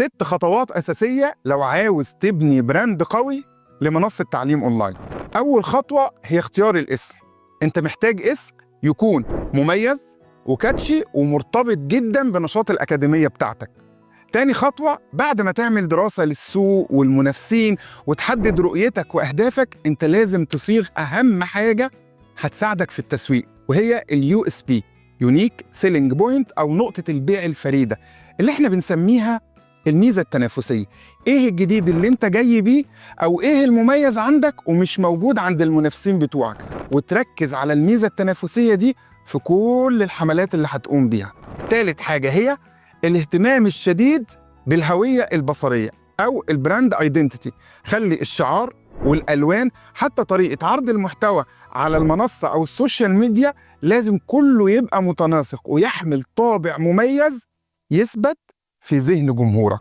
6 خطوات أساسية لو عاوز تبني براند قوي لمنصة تعليم أونلاين. أول خطوة هي اختيار الاسم. أنت محتاج اسم يكون مميز وكاتشي ومرتبط جدا بنشاط الأكاديمية بتاعتك. تاني خطوة بعد ما تعمل دراسة للسوق والمنافسين وتحدد رؤيتك وأهدافك، أنت لازم تصيغ أهم حاجة هتساعدك في التسويق، وهي اليو اس بي، يونيك سيلينج بوينت، أو نقطة البيع الفريدة اللي احنا بنسميها الميزة التنافسية. ايه الجديد اللي انت جاي بيه، او ايه المميز عندك ومش موجود عند المنافسين بتوعك، وتركز على الميزة التنافسية دي في كل الحملات اللي هتقوم بيها. تالت حاجة هي الاهتمام الشديد بالهوية البصرية أو البراند ايدنتيتي. خلي الشعار والألوان حتى طريقة عرض المحتوى على المنصة أو السوشيال ميديا لازم كله يبقى متناسق ويحمل طابع مميز يثبت في ذهن جمهورك.